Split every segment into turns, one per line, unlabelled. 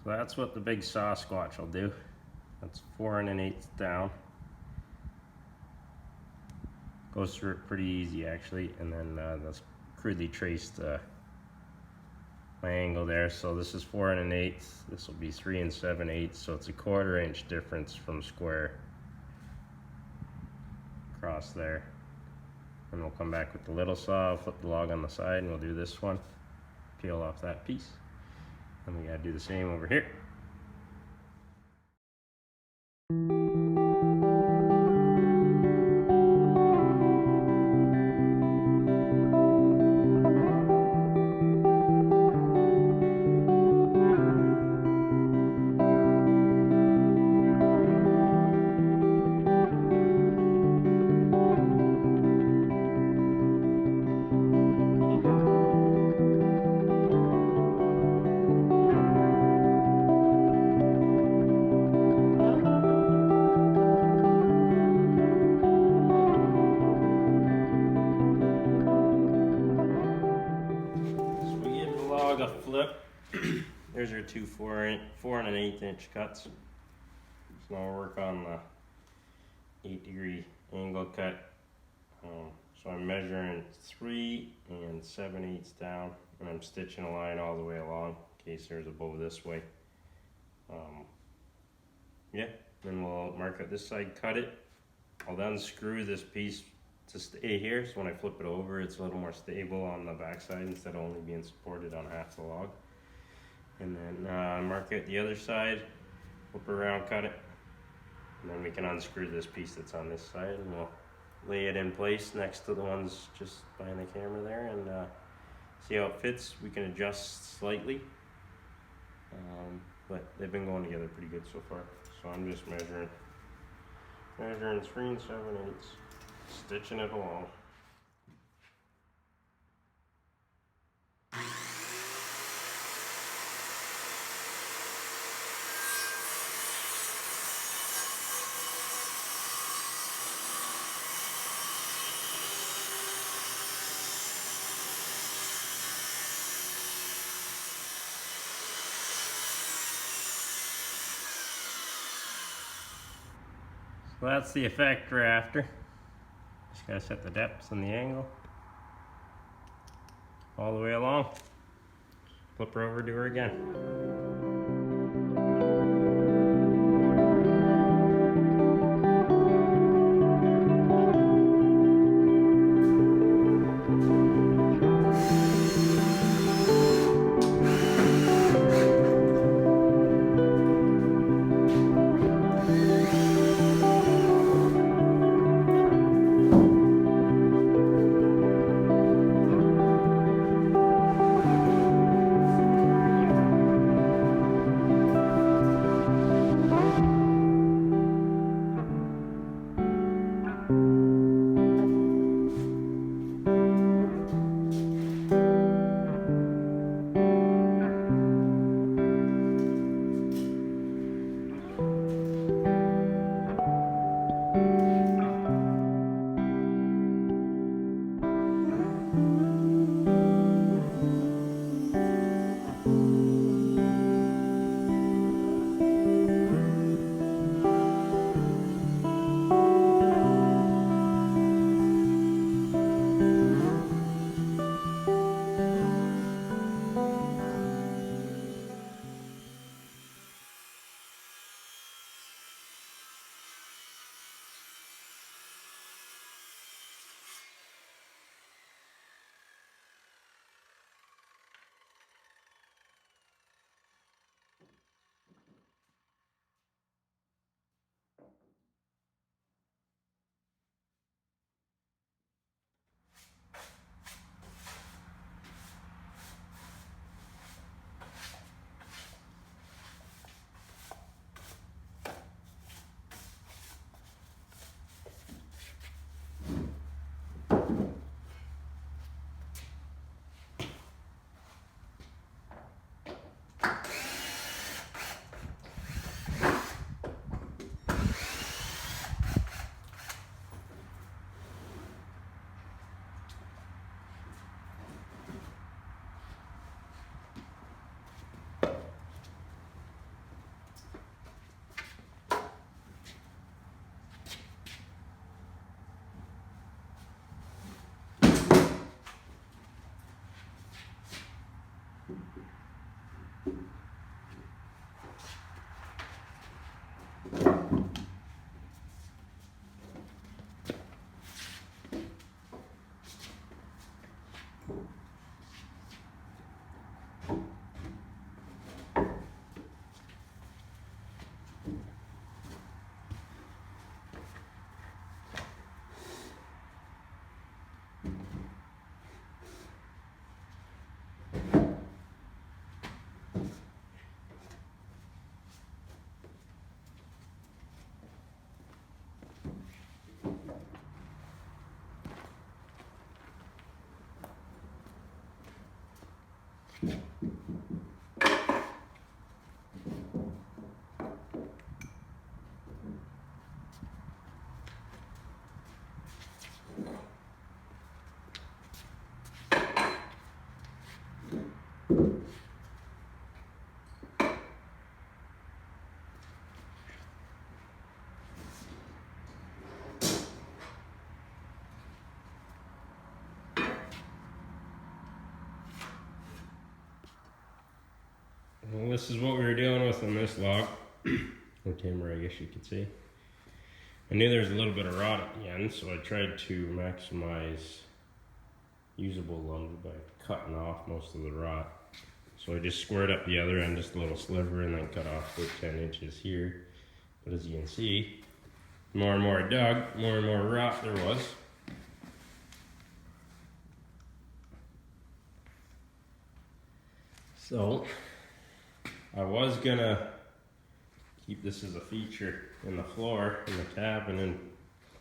So that's what the big Sasquatch will do. That's 4 1/8 down. Goes through it pretty easy actually, and then that's crudely traced my angle there. So this is 4 1/8. This will be 3 7/8. So it's a 1/4 inch difference from square across there. And we'll come back with the little saw, flip the log on the side, and we'll do this one. Peel off that piece. And we gotta do the same over here. A flip. There's our two 4 1/8 inch cuts. So now we'll work on the 8-degree angle cut. So I'm measuring 3 7/8 down, and I'm stitching a line all the way along in case there's a bow this way. Yeah, then we'll mark out this side, cut it. I'll then screw this piece to stay here, so when I flip it over it's a little more stable on the back side instead of only being supported on half the log. And then mark out the other side, flip around, cut it, and then we can unscrew this piece that's on this side, and we'll lay it in place next to the ones just behind the camera there, and see how it fits. We can adjust slightly, but they've been going together pretty good so far. So I'm just measuring 3 7/8, stitching it along. So that's the effect we're after. Just gotta set the depths and the angle all the way along. Flip her over, do her again. Well, this is what we were dealing with on this log. Or timber, I guess you could say. I knew there was a little bit of rot at the end, so I tried to maximize usable lumber by cutting off most of the rot. So I just squared up the other end, just a little sliver, and then cut off about 10 inches here. But as you can see, more and more I dug, more and more rot there was. So I was gonna keep this as a feature in the floor, in the tab, and then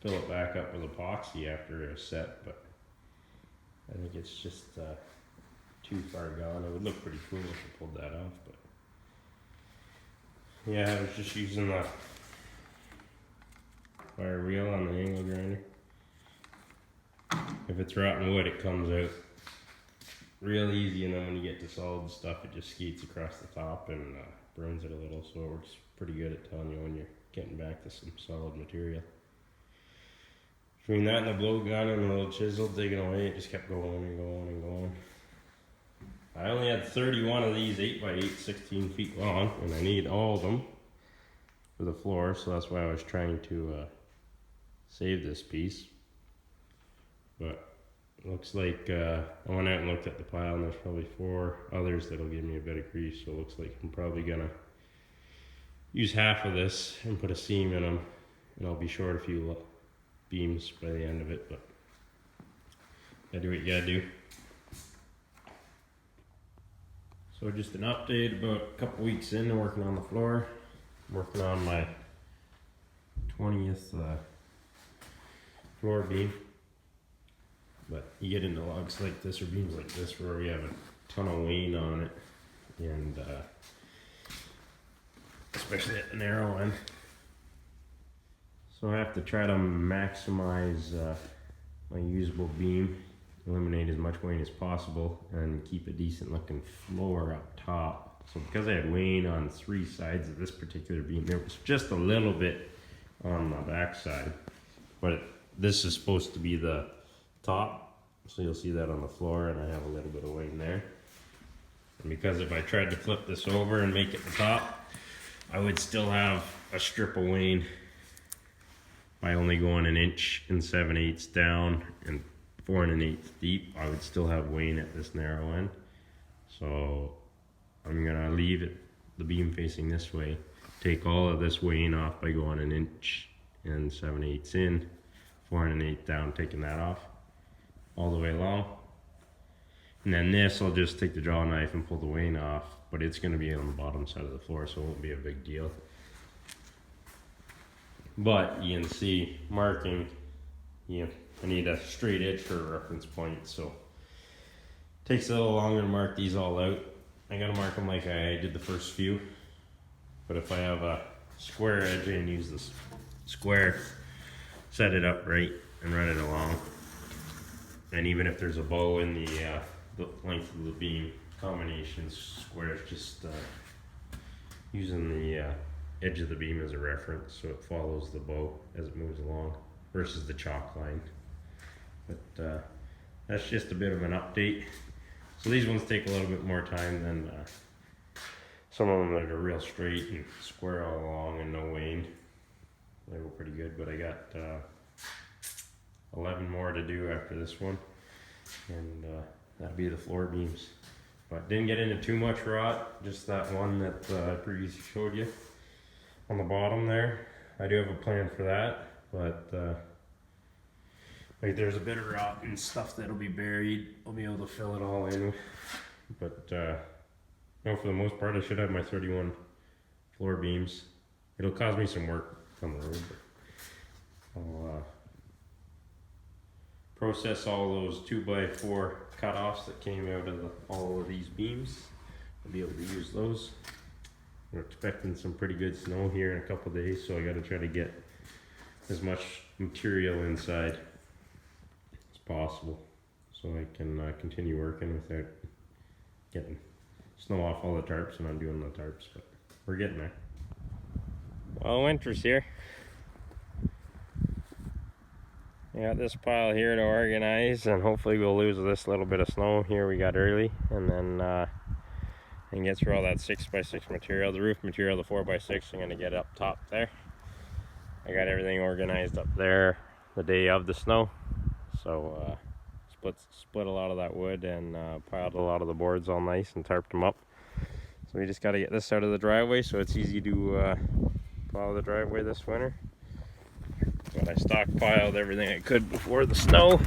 fill it back up with epoxy after it was set, but I think it's just too far gone. It would look pretty cool if I pulled that off, but yeah, I was just using the fire wheel on the angle grinder. If it's rotten wood, it comes out real easy, and then when you get to solid stuff, it just skates across the top and burns it a little, so it works pretty good at telling you when you're getting back to some solid material. Between that and the blow gun and the little chisel digging away, it just kept going and going and going. I only had 31 of these 8x8, 16 feet long, and I need all of them for the floor, so that's why I was trying to save this piece. But it looks like I went out and looked at the pile, and there's probably 4 others that'll give me a bit of grease, so it looks like I'm probably gonna use half of this and put a seam in them, and I'll be short a few beams by the end of it, but gotta do what you gotta do. So just an update, about a couple weeks in working on the floor, working on my 20th floor beam. But you get into logs like this or beams like this where you have a ton of wane on it, and especially at the narrow end. So I have to try to maximize my usable beam, eliminate as much wane as possible, and keep a decent looking floor up top. So because I had wane on 3 sides of this particular beam, there was just a little bit on the back side, but this is supposed to be the top, so you'll see that on the floor, and I have a little bit of wane there. And because if I tried to flip this over and make it the top, I would still have a strip of wane by only going 1 7/8 inches down and 4 1/8 deep. I would still have wane at this narrow end. So I'm gonna leave it, the beam facing this way, take all of this wane off by going 1 7/8 inches in, 4 1/8 down, taking that off all the way along. And then this, I'll just take the draw knife and pull the wane off, but it's going to be on the bottom side of the floor, so it won't be a big deal. But you can see marking, I need a straight edge for a reference point, so it takes a little longer to mark these all out. I got to mark them like I did the first few, but if I have a square edge, I can use this square, set it up right, and run it along. And even if there's a bow in the length of the beam, combinations, squares, just using the edge of the beam as a reference so it follows the bow as it moves along versus the chalk line. But that's just a bit of an update. So these ones take a little bit more time than some of them that are real straight and square all along and no wane. They were pretty good, but I got 11 more to do after this one, and that'll be the floor beams. But didn't get into too much rot, just that one that I previously showed you on the bottom there. I do have a plan for that, but like there's a bit of rot and stuff that'll be buried. I'll be able to fill it all in, but no, for the most part I should have my 31 floor beams. It'll cause me some work on the road, but I'll process all those 2x4 cut-offs that came out of all of these beams. I'll be able to use those. We're expecting some pretty good snow here in a couple days, so I got to try to get as much material inside as possible so I can continue working without getting snow off all the tarps and undoing the tarps, but we're getting there. Well, winter's here. We got this pile here to organize, and hopefully we'll lose this little bit of snow here we got early, and then and get through all that 6x6 material. The roof material, the 4x6, I'm going to get up top there. I got everything organized up there the day of the snow, so split a lot of that wood and piled a lot of the boards all nice and tarped them up. So we just got to get this out of the driveway so it's easy to plow the driveway this winter. But I stockpiled everything I could before the snow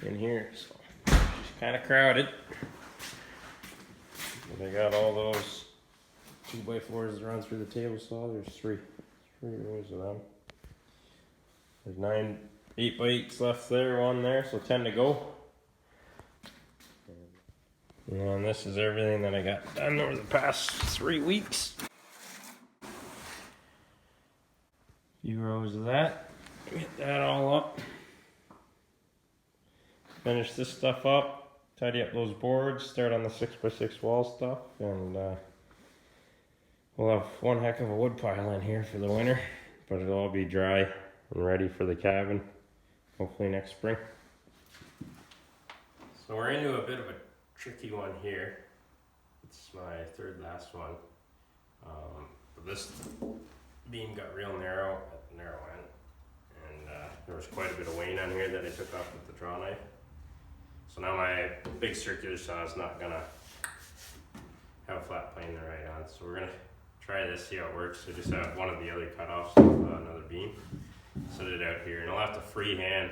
in here, so it's kind of crowded. But I got all those 2x4s that run through the table saw. There's three rows of them. There's 9 8x8s left there, on there, so 10 to go. And this is everything that I got done over the past 3 weeks. Few rows of that. Get that all up. Finish this stuff up. Tidy up those boards. Start on the 6x6 wall stuff, and we'll have one heck of a wood pile in here for the winter. But it'll all be dry and ready for the cabin, hopefully next spring. So we're into a bit of a tricky one here. It's my third last one. But this beam got real narrow at the narrow end, and there was quite a bit of wane on here that I took off with the draw knife. So now my big circular saw is not gonna have a flat plane to write on. So we're gonna try this, see how it works. So just have one of the other cutoffs of another beam, set it out here, and I'll have to freehand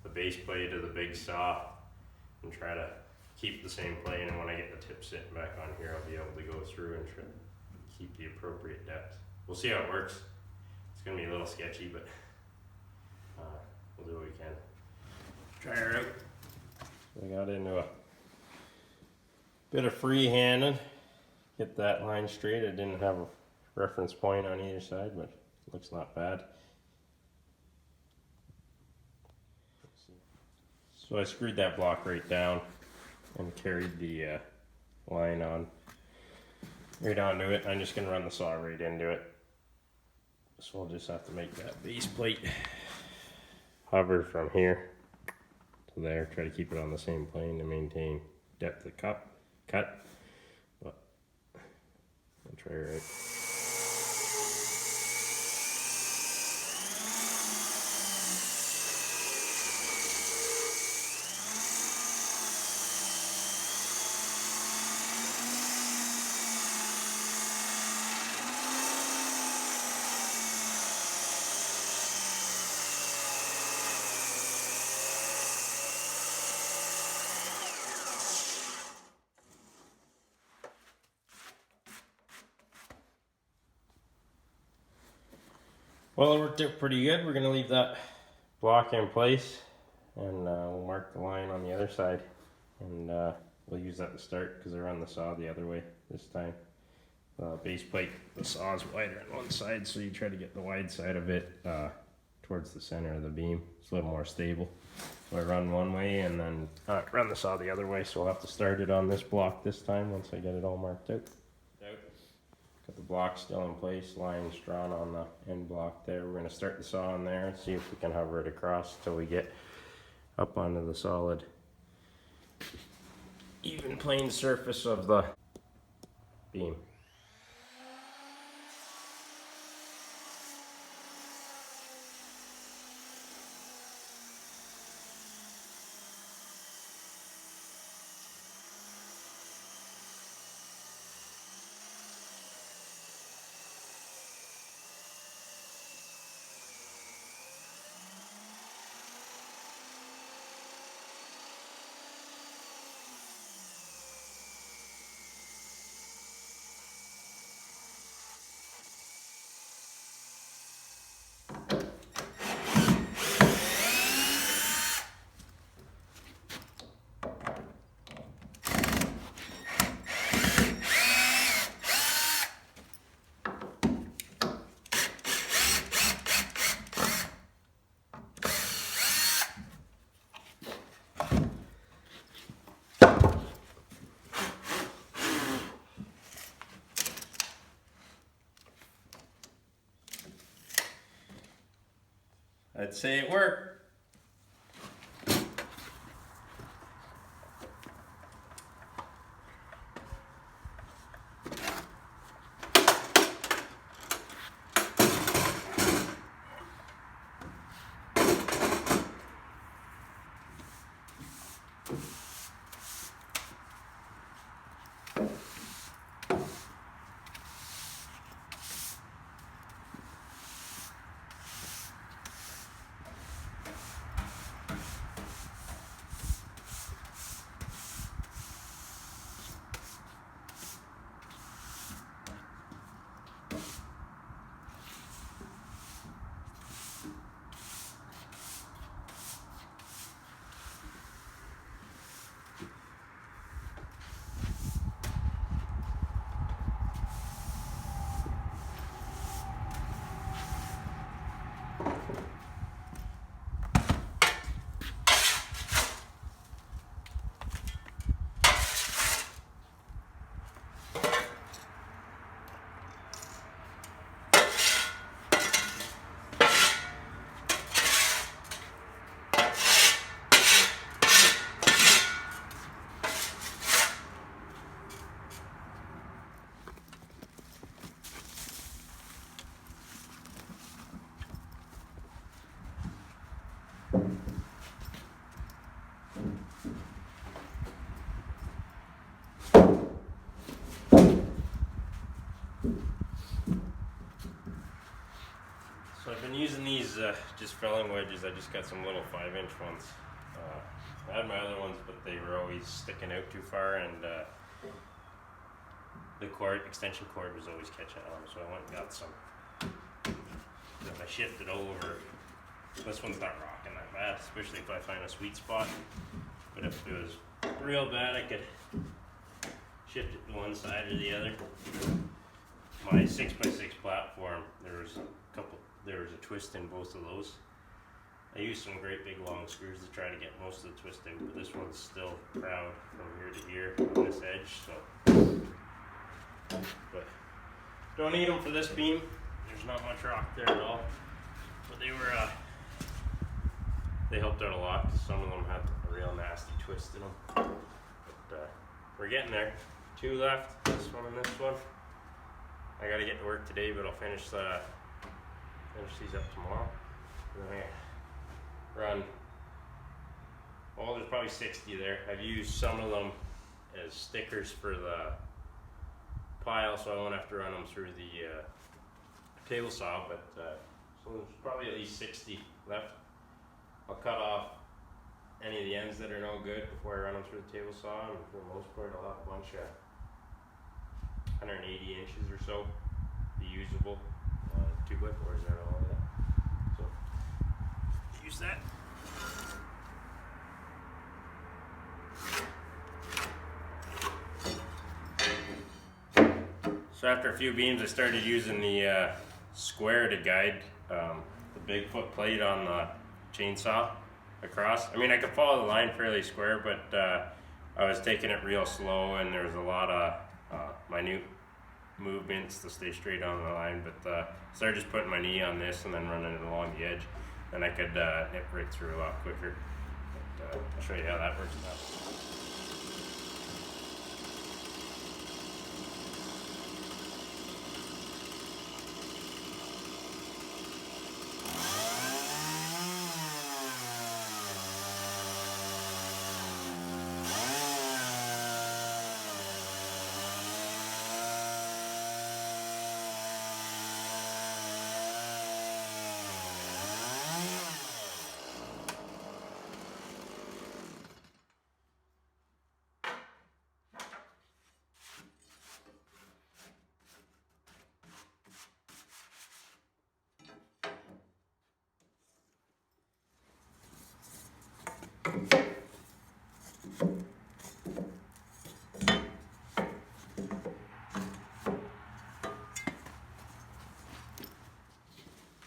the base plate of the big saw and try to keep the same plane. And when I get the tip sitting back on here, I'll be able to go through and try to keep the appropriate depth. We'll see how it works. It's gonna be a little sketchy, but we'll do what we can. Try her out. I got into a bit of freehanding, get that line straight. I didn't have a reference point on either side, but it looks not bad. So I screwed that block right down and carried the line on right onto it. I'm just gonna run the saw right into it. So we'll just have to make that base plate hover from here to there. Try to keep it on the same plane to maintain depth of cut. But I'll try it right. Well, it worked out pretty good. We're going to leave that block in place, and we'll mark the line on the other side, and we'll use that to start because I run the saw the other way this time. Base plate, the saw is wider on one side, so you try to get the wide side of it towards the center of the beam. It's a little more stable. So I run one way and then run the saw the other way, so I'll have to start it on this block this time once I get it all marked out. Got the block still in place, lines drawn on the end block there. We're going to start the saw in there and see if we can hover it across till we get up onto the solid, even plane surface of the beam. I'd say it worked. So I've been using these just felling wedges. I just got some little 5-inch ones. I had my other ones, but they were always sticking out too far, and the extension cord was always catching on. So I went and got some. Then I shifted over. This one's not rocking that bad, especially if I find a sweet spot. But if it was real bad, I could shift it to one side or the other. My 6x6 platform, there was a twist in both of those. I used some great big long screws to try to get most of the twist out, but this one's still proud from here to here on this edge. So, but don't need them for this beam. There's not much rock there at all. But they helped out a lot. Some of them had a real nasty twist in them. But we're getting there. 2 left. This one and this one. I gotta get to work today, but I'll finish these up tomorrow. And then I run. Well, there's probably 60 there. I've used some of them as stickers for the pile, so I won't have to run them through the table saw. But so there's probably at least 60 left. I'll cut off any of the ends that are no good before I run them through the table saw, and for the most part, I'll have a bunch of 180 inches or so be usable 2x4s there, all of that. So use that. So after a few beams, I started using the square to guide the big foot plate on the chainsaw across. I mean, I could follow the line fairly square, but I was taking it real slow, and there was a lot of minute movements to stay straight on the line. But started just putting my knee on this and then running it along the edge, and I could nip right through a lot quicker. But I'll show you how that works now.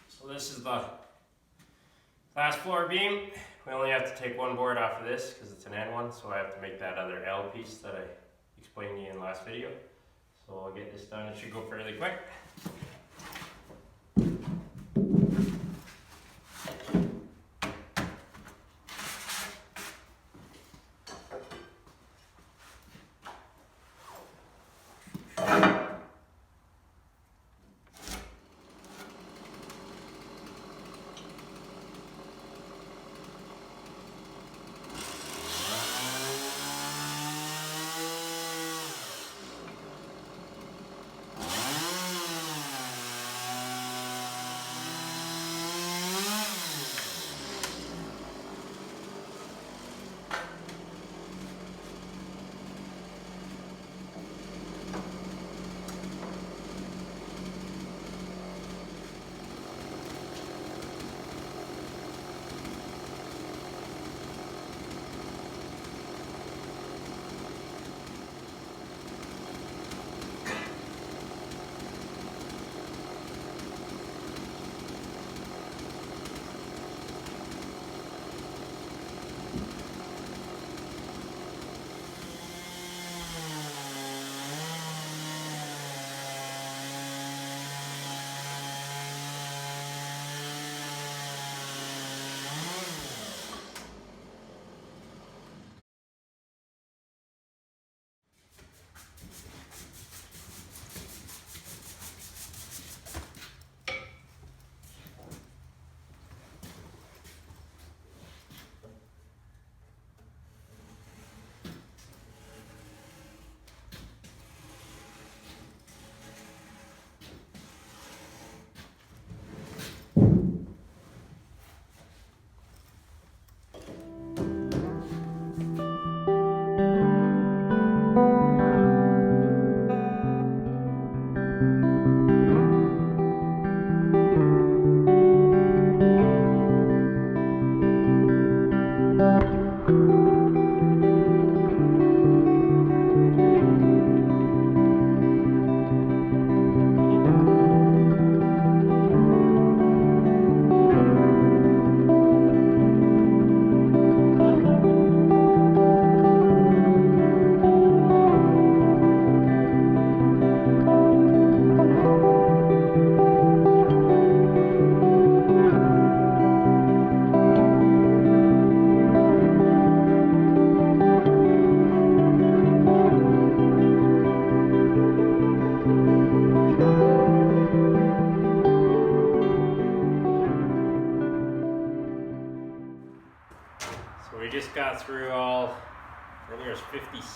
So this is the last floor beam. We only have to take one board off of this because it's an N one, so I have to make that other L piece that I explained to you in the last video. So I'll get this done. It should go fairly quick.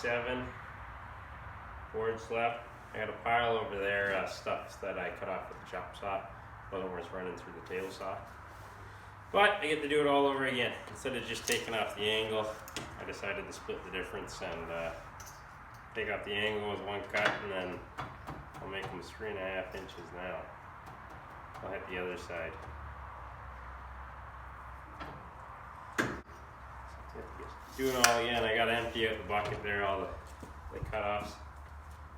7 boards left. I got a pile over there, stuff that I cut off with the chop saw. Wasn't worth running through the tail saw. But I get to do it all over again. Instead of just taking off the angle, I decided to split the difference and take off the angle with one cut, and then I'll make them 3.5 inches now. I'll hit the other side. Doing it all again. I gotta empty out the bucket there, all the cut-offs.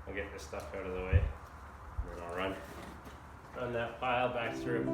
I'll get this stuff out of the way, and then I'll run that pile back through.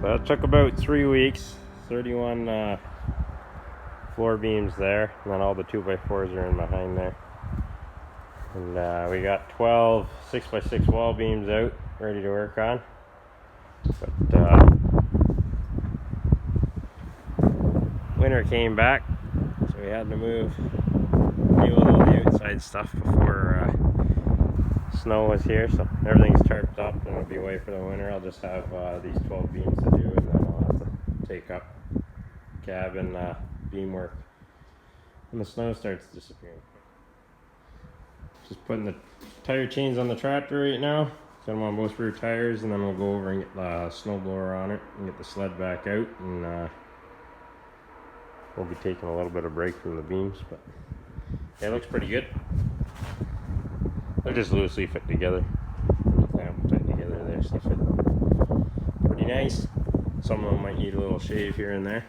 So that took about 3 weeks. 31 floor beams there, and then all the 2x4s are in behind there. And we got 12 6x6 wall beams out, ready to work on. But winter came back, so we had to deal with all the outside stuff before snow was here. So everything's tarped up and it'll be away for the winter. I'll just have these 12 beams to do, and then I'll have to take up cabin beam work when the snow starts disappearing. Just putting the tire chains on the tractor right now. Got them on both rear tires, and then we'll go over and get the snowblower on it and get the sled back out, and we'll be taking a little bit of break from the beams, but yeah, it looks pretty good. They're just loosely fit together. Tight together there, so they fit pretty nice. Some of them might need a little shave here and there.